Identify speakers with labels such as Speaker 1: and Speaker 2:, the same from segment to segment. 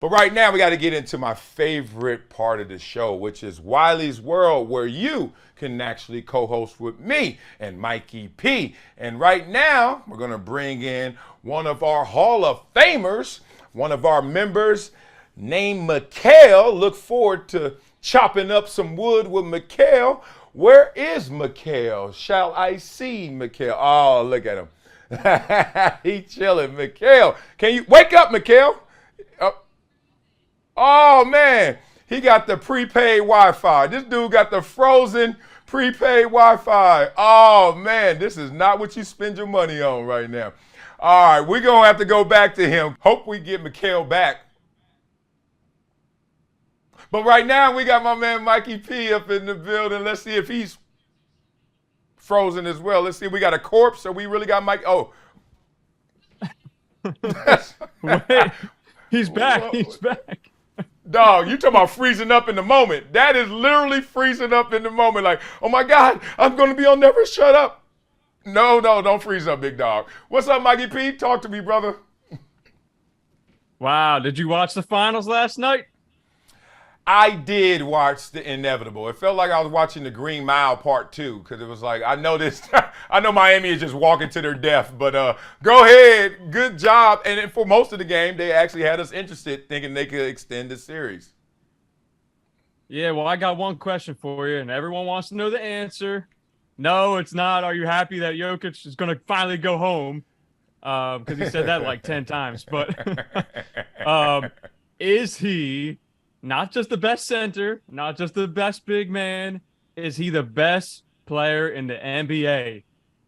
Speaker 1: But right now, we got to get into my favorite part of the show, which is Wiley's World, where you can actually co-host with me and Mikey P. And right now, we're going to bring in one of our Hall of Famers, one of our members named Mikhail. Look forward to chopping up some wood with Mikhail. Where is Mikhail? Shall I see Mikhail? Oh, look at him. He chilling. Mikhail, can you wake up, Mikhail? Oh, man, he got the prepaid Wi-Fi. This dude got the frozen prepaid Wi-Fi. Oh, man, this is not what you spend your money on right now. All right, we're going to have to go back to him. Hope we get Mikhail back. But right now, we got my man Mikey P up in the building. Let's see if he's frozen as well. Let's see if we got a corpse or we really got Mike. Oh.
Speaker 2: Wait, he's back. He's back.
Speaker 1: Dog, you talking about freezing up in the moment. That is literally freezing up in the moment. Like, oh my God, I'm going to be on Never Shut Up. No, don't freeze up, big dog. What's up, Mikey P? Talk to me, brother.
Speaker 2: Wow, did you watch the finals last night?
Speaker 1: I did watch The Inevitable. It felt like I was watching The Green Mile Part 2 because it was like, I know this, I know Miami is just walking to their death, but go ahead, good job. And for most of the game, they actually had us interested thinking they could extend the series.
Speaker 2: Yeah, well, I got one question for you, and everyone wants to know the answer. No, it's not. Are you happy that Jokic is going to finally go home? Because he said that like 10 times. But is he not just the best center, not just the best big man, is he the best player in the NBA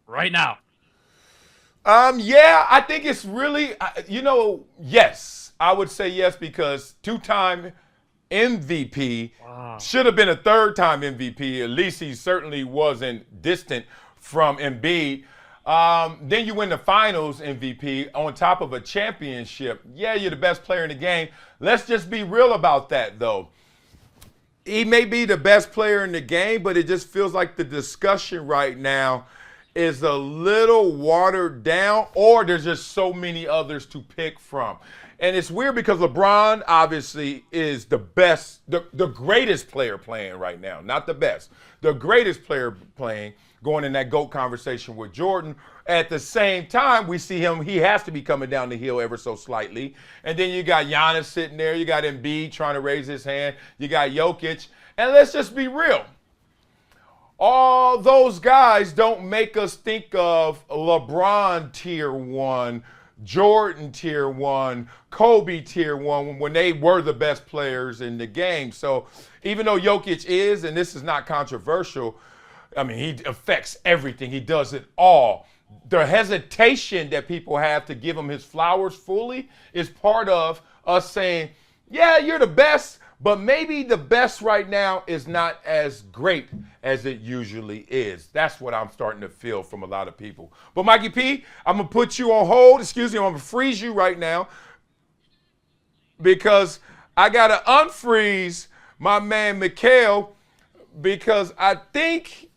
Speaker 2: right now?
Speaker 1: Yeah, I think it's really, yes. I would say yes because two-time MVP,
Speaker 2: Wow.
Speaker 1: should have been a third-time MVP. At least he certainly wasn't distant from Embiid. Then you win the finals MVP on top of a championship. Yeah, you're the best player in the game. Let's just be real about that, though. He may be the best player in the game, but it just feels like the discussion right now is a little watered down, or there's just so many others to pick from. And it's weird because LeBron obviously is the best, the greatest player playing right now. Not the best. The greatest player playing, going in that GOAT conversation with Jordan. At the same time, we see him, he has to be coming down the hill ever so slightly. And then you got Giannis sitting there. You got Embiid trying to raise his hand. You got Jokic. And let's just be real. All those guys don't make us think of LeBron tier 1, Jordan tier 1, Kobe tier 1 when they were the best players in the game. So even though Jokic is, and this is not controversial, I mean, he affects everything. He does it all. The hesitation that people have to give him his flowers fully is part of us saying, yeah, you're the best, but maybe the best right now is not as great as it usually is. That's what I'm starting to feel from a lot of people. But Mikey P, I'm going to put you on hold. Excuse me, I'm going to freeze you right now because I got to unfreeze my man Mikhail because I think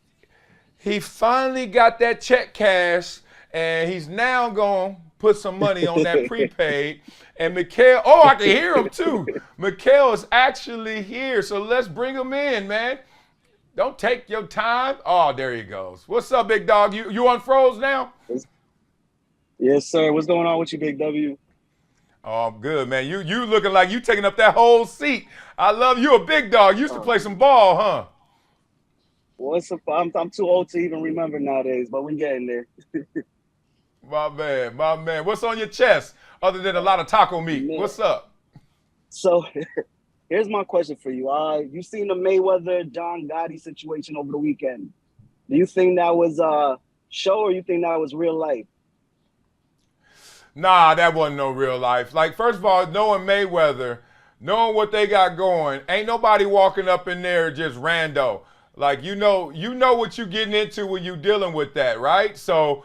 Speaker 1: he finally got that check cash, and he's now going to put some money on that prepaid. And Mikhail, oh, I can hear him too. Mikhail is actually here, so let's bring him in, man. Don't take your time. Oh, there he goes. What's up, big dog? You unfroze now?
Speaker 3: Yes, sir. What's going on with you, Big W?
Speaker 1: Oh, I'm good, man. You looking like you taking up that whole seat. I love you, a big dog. You used to play some ball, huh?
Speaker 3: Well, I'm too old to even remember nowadays, but we getting there.
Speaker 1: My man. What's on your chest other than a lot of taco meat?
Speaker 3: Man.
Speaker 1: What's up?
Speaker 3: So here's my question for you. You seen the Mayweather-John Gotti situation over the weekend. Do you think that was a show or you think that was real life?
Speaker 1: Nah, that wasn't no real life. Like, first of all, knowing Mayweather, knowing what they got going, ain't nobody walking up in there just rando. Like, you know what you're getting into when you're dealing with that, right? So,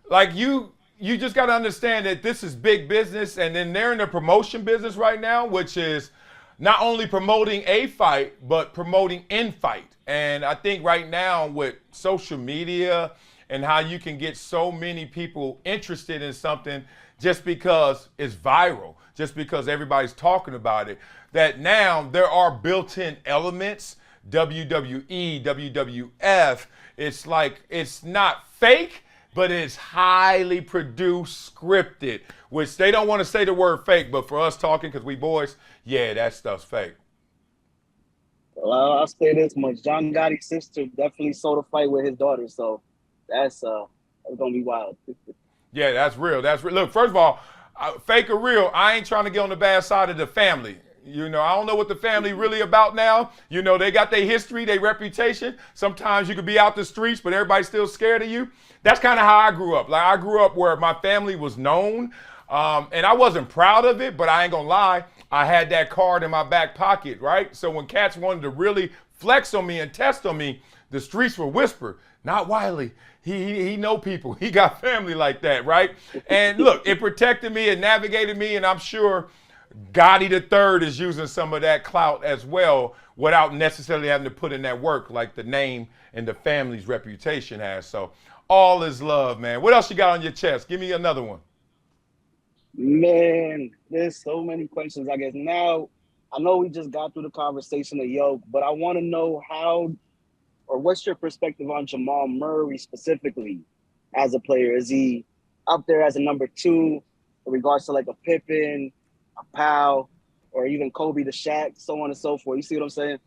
Speaker 1: like, you just got to understand that this is big business, and then they're in the promotion business right now, which is not only promoting a fight, but promoting in fight. And I think right now with social media and how you can get so many people interested in something just because it's viral, just because everybody's talking about it, that now there are built-in elements, WWE, WWF. It's like, it's not fake, but it's highly produced, scripted, which they don't want to say the word fake, but for us talking, because we boys, yeah, that stuff's fake.
Speaker 3: Well, I'll say this much. John Gotti's sister definitely sold a fight with his daughter, so that's going to be wild.
Speaker 1: Yeah, that's real. That's real. Look, first of all, fake or real, I ain't trying to get on the bad side of the family. You know, I don't know what the family really about now. You know, they got their history, their reputation. Sometimes you could be out the streets, but everybody's still scared of you. That's kind of how I grew up. Like, I grew up where my family was known, and I wasn't proud of it, but I ain't gonna lie. I had that card in my back pocket, right? So when cats wanted to really flex on me and test on me, the streets would whisper, not Wiley. He know people. He got family like that, right? And look, it protected me and navigated me, and I'm sure Gotti the Third is using some of that clout as well without necessarily having to put in that work like the name and the family's reputation has. So all is love, man. What else you got on your chest? Give me another one.
Speaker 3: Man, there's so many questions. I guess now, I know we just got through the conversation of Yoke, but I want to know how, or what's your perspective on Jamal Murray specifically as a player? Is he up there as a number 2 in regards to like a Pippen, a Powell, or even Kobe to Shaq, so on and so forth? You see what I'm saying?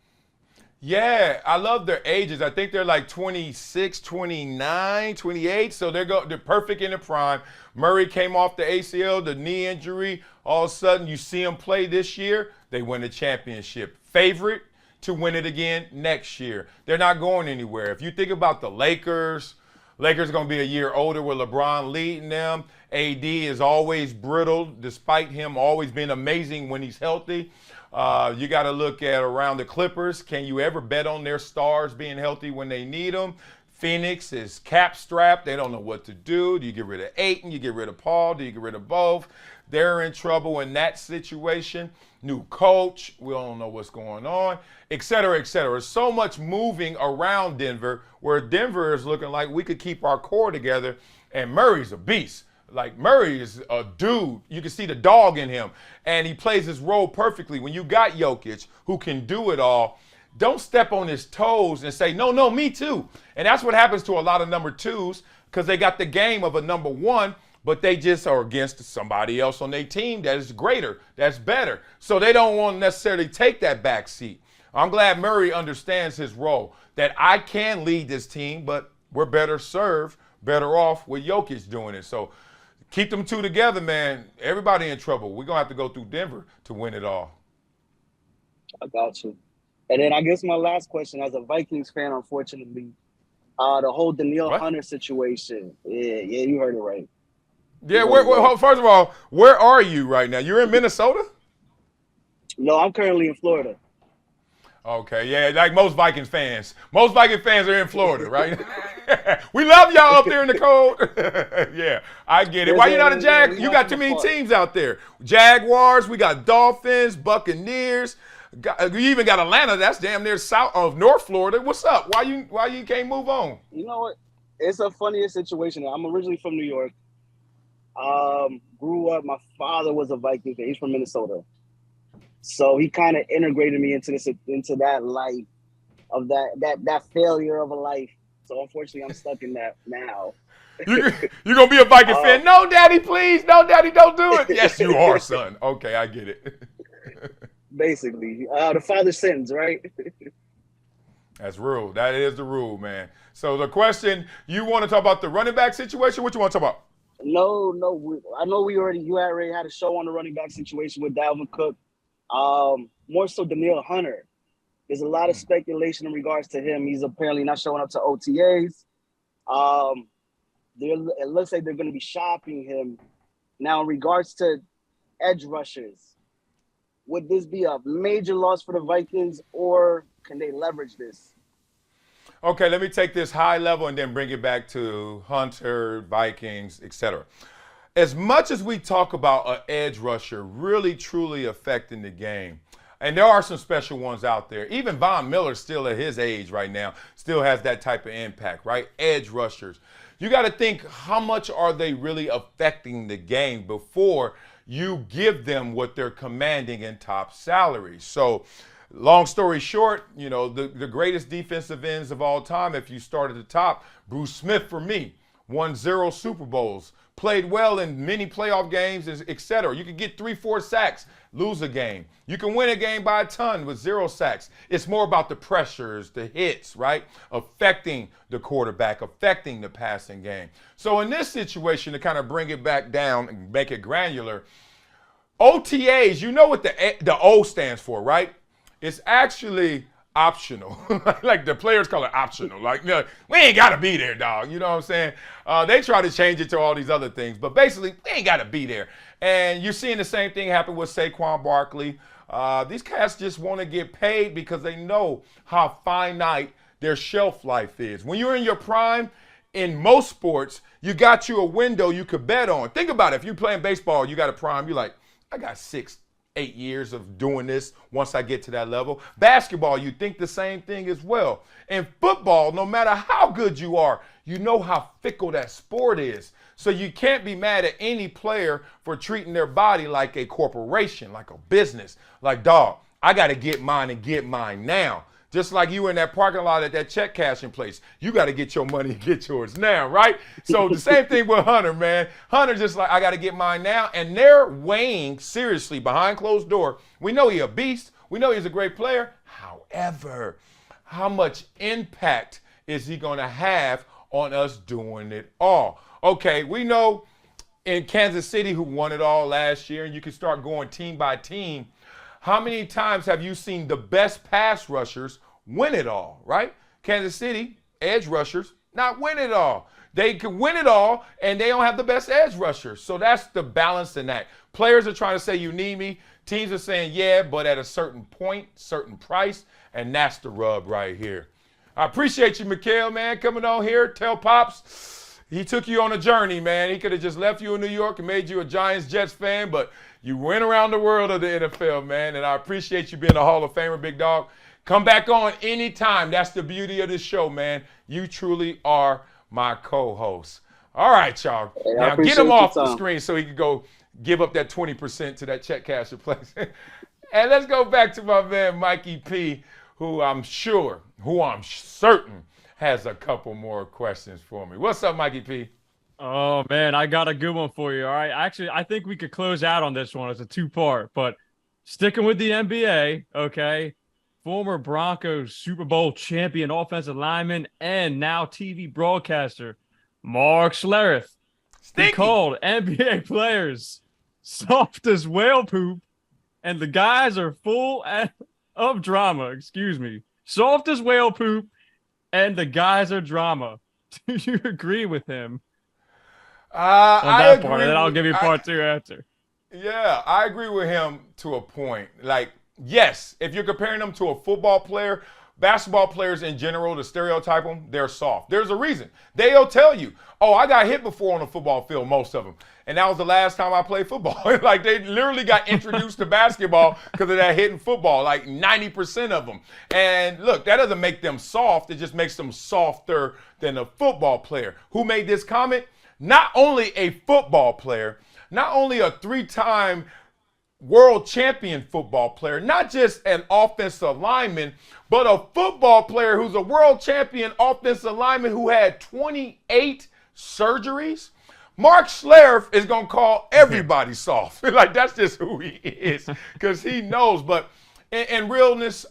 Speaker 1: Yeah, I love their ages. I think they're like 26, 29, 28. So they're perfect in the prime. Murray came off the ACL, the knee injury. All of a sudden, you see him play this year, they win the championship. Favorite to win it again next year. They're not going anywhere. If you think about the Lakers are going to be a year older with LeBron leading them. AD is always brittle, despite him always being amazing when he's healthy. You got to look at around the Clippers. Can you ever bet on their stars being healthy when they need them? Phoenix is cap strapped. They don't know what to do. Do you get rid of Ayton? You get rid of Paul? Do you get rid of both? They're in trouble in that situation. New coach. We don't know what's going on, et cetera, et cetera. So much moving around Denver where Denver is looking like we could keep our core together, and Murray's a beast. Like, Murray is a dude. You can see the dog in him, and he plays his role perfectly. When you got Jokic, who can do it all, don't step on his toes and say, no, me too. And that's what happens to a lot of number 2s because they got the game of a number 1, but they just are against somebody else on their team that is greater, that's better. So they don't want to necessarily take that back seat. I'm glad Murray understands his role, that I can lead this team, but we're better served, better off with Jokic doing it. So keep them two together, man. Everybody in trouble. We're going to have to go through Denver to win it all.
Speaker 3: I got you. And then I guess my last question, as a Vikings fan, unfortunately, the whole Danielle Hunter situation. Yeah, you heard it right.
Speaker 1: Yeah, first of all, where are you right now? You're in Minnesota?
Speaker 3: No, I'm currently in Florida.
Speaker 1: Okay, yeah, like most Vikings fans. Most Vikings fans are in Florida, right? We love y'all up there in the cold. Yeah, I get it. Why you not a Jag? You got too many teams out there. Jaguars, we got Dolphins, Buccaneers. You even got Atlanta. That's damn near south of North Florida. What's up? Why you can't move on?
Speaker 3: You know what? It's a funnier situation. I'm originally from New York. Grew up. My father was a Viking fan. He's from Minnesota. So he kind of integrated me into that life of that failure of a life. So unfortunately, I'm stuck in that now.
Speaker 1: You're gonna be a Viking fan? No, Daddy, please. No, Daddy, don't do it. Yes, you are, son. Okay, I get it.
Speaker 3: Basically, the father sins, right?
Speaker 1: That's rule. That is the rule, man. So the question, you want to talk about the running back situation? What you want to talk about?
Speaker 3: No. I know you already had a show on the running back situation with Dalvin Cook. More so Danielle Hunter. There's a lot of speculation in regards to him. He's apparently not showing up to OTAs. It looks like they're going to be shopping him. Now, in regards to edge rushers, would this be a major loss for the Vikings, or can they leverage this?
Speaker 1: Okay, let me take this high level and then bring it back to Hunter, Vikings, etc. As much as we talk about an edge rusher really, truly affecting the game, and there are some special ones out there. Even Von Miller, still at his age right now, still has that type of impact, right? Edge rushers. You got to think, how much are they really affecting the game before you give them what they're commanding in top salaries. So, long story short, you know, the greatest defensive ends of all time, if you start at the top, Bruce Smith for me, won 0 Super Bowls, played well in many playoff games, etc. You can get 3-4 sacks, lose a game. You can win a game by a ton with 0 sacks. It's more about the pressures, the hits, right? Affecting the quarterback, affecting the passing game. So in this situation, to kind of bring it back down and make it granular, OTAs, you know what the O stands for, right? It's actually optional. Like the players call it optional. Like, you know, we ain't got to be there, dog. You know what I'm saying? They try to change it to all these other things, but basically, we ain't got to be there. And you're seeing the same thing happen with Saquon Barkley. These cats just want to get paid because they know how finite their shelf life is. When you're in your prime, in most sports, you got you a window you could bet on. Think about it. If you're playing baseball, you got a prime, you're like, I got 6-8 years of doing this once I get to that level. Basketball, you think the same thing as well. In football, no matter how good you are, you know how fickle that sport is. So you can't be mad at any player for treating their body like a corporation, like a business. Like, dog, I got to get mine and get mine now. Just like you in that parking lot at that check cashing place. You got to get your money and get yours now, right? So the same thing with Hunter, man. Hunter just like, I got to get mine now. And they're weighing seriously behind closed door. We know he's a beast. We know he's a great player. However, how much impact is he going to have on us doing it all? Okay, we know in Kansas City who won it all last year, and you can start going team by team. How many times have you seen the best pass rushers win it all, right? Kansas City, edge rushers, not win it all. They can win it all, and they don't have the best edge rushers. So that's the balance in that. Players are trying to say, you need me. Teams are saying, yeah, but at a certain point, certain price, and that's the rub right here. I appreciate you, Mikhail, man, coming on here. Tell Pops he took you on a journey, man. He could have just left you in New York and made you a Giants-Jets fan, but you went around the world of the NFL, man, and I appreciate you being a Hall of Famer, big dog. Come back on anytime. That's the beauty of this show, man. You truly are my co-host. All right, y'all.
Speaker 3: Hey,
Speaker 1: now get him off the screen so he can go give up that 20% to that check casher place. And let's go back to my man, Mikey P, who I'm certain has a couple more questions for me. What's up, Mikey P?
Speaker 2: Oh, man, I got a good one for you. All right. Actually, I think we could close out on this one as a 2-part, but sticking with the NBA, okay, former Broncos Super Bowl champion offensive lineman and now TV broadcaster Marcellus. He called NBA players soft as whale poop, and the guys are full of drama. Excuse me. Soft as whale poop, and the guys are drama. Do you agree with him?
Speaker 1: I agree.
Speaker 2: Part, and then I'll give you part 2 after.
Speaker 1: Yeah, I agree with him to a point. Like, yes, if you're comparing them to a football player, basketball players in general, to stereotype them, they're soft. There's a reason. They'll tell you, oh, I got hit before on a football field, most of them. And that was the last time I played football. Like, they literally got introduced to basketball because of that hit in football, like 90% of them. And look, that doesn't make them soft. It just makes them softer than a football player. Who made this comment? Not only a football player, not only a 3-time world champion football player, not just an offensive lineman, but a football player who's a world champion offensive lineman who had 28 surgeries. Mark Schlereth is going to call everybody soft. Like, that's just who he is because he knows. But in realness,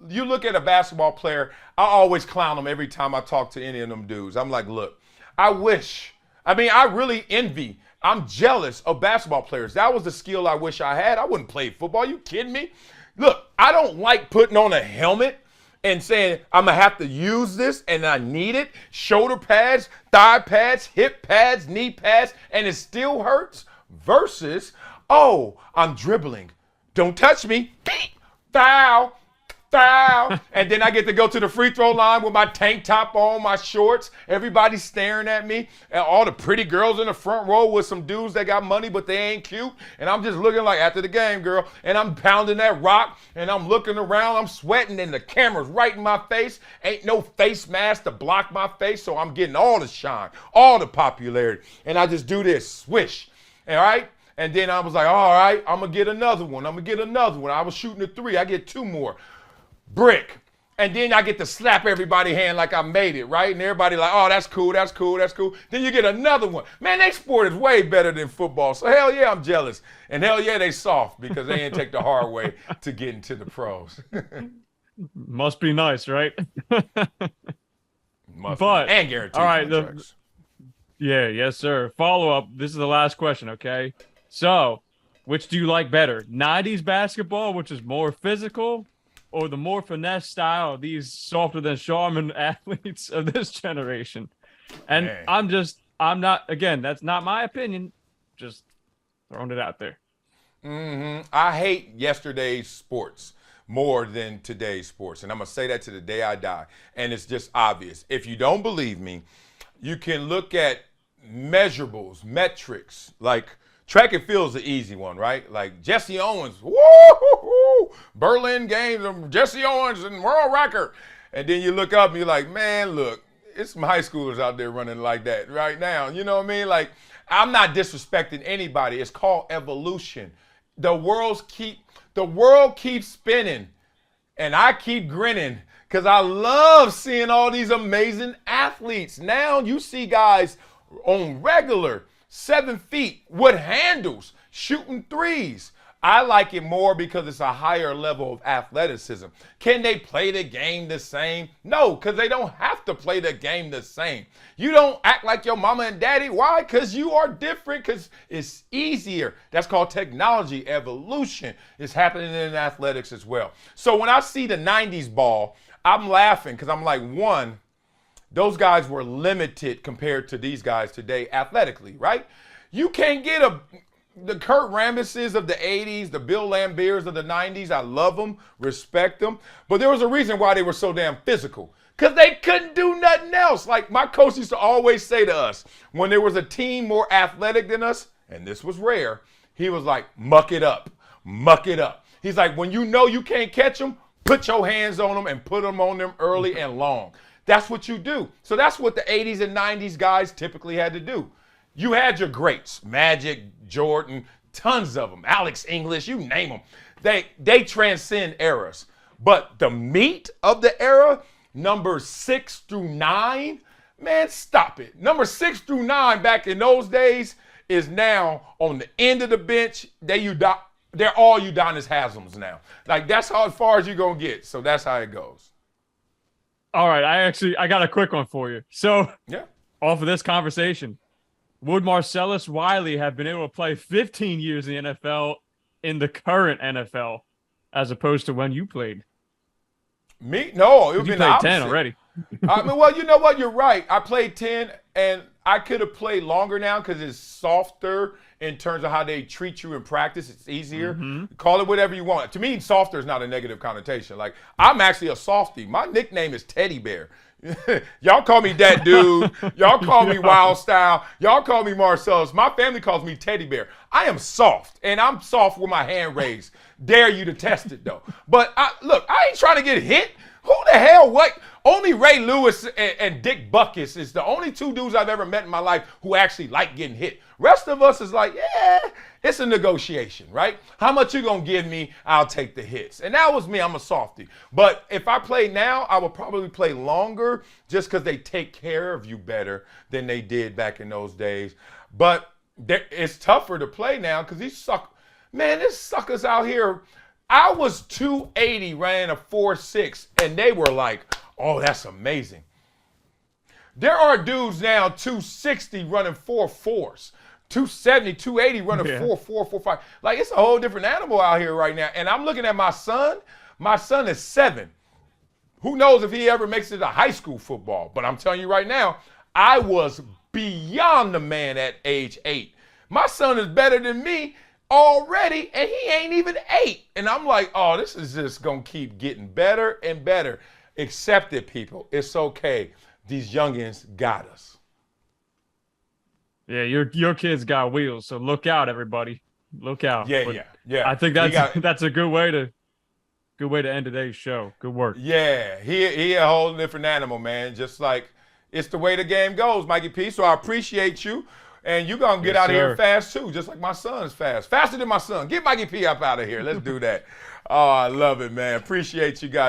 Speaker 1: you look at a basketball player, I always clown them every time I talk to any of them dudes. I'm like, look, I really envy. I'm jealous of basketball players. That was the skill I wish I had. I wouldn't play football. You kidding me? Look, I don't like putting on a helmet and saying I'm going to have to use this and I need it. Shoulder pads, thigh pads, hip pads, knee pads, and it still hurts. Versus, oh, I'm dribbling. Don't touch me. Foul. Foul. And then I get to go to the free throw line with my tank top on, my shorts, everybody staring at me, and all the pretty girls in the front row with some dudes that got money but they ain't cute, and I'm just looking like after the game, girl, and I'm pounding that rock, and I'm looking around, I'm sweating, and the camera's right in my face. Ain't no face mask to block my face, so I'm getting all the shine, all the popularity, and I just do this, swish, all right? And then I was like, all right, I'm going to get another one. I was shooting a 3. I get 2 more. Brick. And then I get to slap everybody's hand like I made it, right? And everybody like, oh, that's cool. Then you get another one. Man, they sport is way better than football. So hell yeah, I'm jealous. And hell yeah, they soft because they didn't take the hard way to get into the pros.
Speaker 2: Must be nice, right?
Speaker 1: And guaranteed
Speaker 2: all right,
Speaker 1: contracts.
Speaker 2: Yes, sir. Follow up. This is the last question, okay? So, which do you like better? 90s basketball, which is more physical, or the more finesse style of these softer than Charmin athletes of this generation? And
Speaker 1: Man.
Speaker 2: I'm not, again, that's not my opinion. Just throwing it out there.
Speaker 1: I hate yesterday's sports more than today's sports. And I'm going to say that to the day I die. And it's just obvious. If you don't believe me, you can look at measurables, metrics, like track and field is the easy one, right? Like Jesse Owens, woo, Berlin Games, Jesse Owens and world record. And then you look up and you're like, man, look, it's some high schoolers out there running like that right now. You know what I mean? Like, I'm not disrespecting anybody. It's called evolution. The world keeps spinning, and I keep grinning because I love seeing all these amazing athletes. Now you see guys on regular 7 feet with handles shooting threes. I like it more because it's a higher level of athleticism. Can they play the game the same? No, because they don't have to play the game the same. You don't act like your mama and daddy. Why? Because you are different, because it's easier. That's called technology. Evolution is happening in athletics as well. So when I see the 90s ball, I'm laughing because I'm like, one, those guys were limited compared to these guys today athletically, right? You can't get the Kurt Rambises of the 80s, the Bill Lambiers of the 90s. I love them, respect them. But there was a reason why they were so damn physical. Because they couldn't do nothing else. Like my coach used to always say to us, when there was a team more athletic than us, and this was rare, he was like, muck it up. He's like, when you know you can't catch them, put your hands on them and put them on them early and long. That's what you do. So that's what the 80s and 90s guys typically had to do. You had your greats, Magic, Jordan, tons of them, Alex English, you name them. They transcend eras. But the meat of the era, numbers 6 through 9, man, stop it. Number 6 through 9 back in those days is now on the end of the bench. They're all Udonis Haslam's now. Like, that's how far as you're going to get. So that's how it goes.
Speaker 2: All right, I got a quick one for you. So,
Speaker 1: yeah,
Speaker 2: off of this conversation, would Marcellus Wiley have been able to play 15 years in the NFL in the current NFL as opposed to when you played?
Speaker 1: Me? No, it would be the opposite.
Speaker 2: 10 already.
Speaker 1: I mean, well, you know what? You're right. I played 10, and I could have played longer now because it's softer in terms of how they treat you in practice. It's easier. Mm-hmm. Call it whatever you want. To me, softer is not a negative connotation. Like, I'm actually a softie. My nickname is Teddy Bear. Y'all call me that dude. Y'all call me Wild Style. Y'all call me Marcellus. My family calls me Teddy Bear. I am soft, and I'm soft with my hand raised. Dare you to test it, though. But look, I ain't trying to get hit. Who the hell, what? Only Ray Lewis and Dick Butkus is the only 2 dudes I've ever met in my life who actually like getting hit. Rest of us is like, yeah, it's a negotiation, right? How much you gonna give me? I'll take the hits. And that was me. I'm a softie. But if I play now, I would probably play longer just because they take care of you better than they did back in those days. But it's tougher to play now because these suckers out here. I was 280, ran a 4.6, and they were like, oh, that's amazing. There are dudes now 260 running 4.4s, 270, 280 running 4.4, 4.5. Like, it's a whole different animal out here right now. And I'm looking at my son. My son is 7. Who knows if he ever makes it to high school football? But I'm telling you right now, I was beyond the man at age 8. My son is better than me already, and he ain't even 8. And I'm like, oh, this is just going to keep getting better and better. Accept it, people. It's okay. These youngins got us.
Speaker 2: Yeah, your kids got wheels, so look out, everybody. Look out.
Speaker 1: Yeah.
Speaker 2: I think that's a good way to end today's show. Good work.
Speaker 1: Yeah, he a whole different animal, man. Just like it's the way the game goes, Mikey P. So I appreciate you. And you're going to get
Speaker 2: Yes,
Speaker 1: out of here
Speaker 2: sir.
Speaker 1: fast, too, just like my son's fast. Faster than my son. Get Mikey P up out of here. Let's do that. Oh, I love it, man. Appreciate you guys.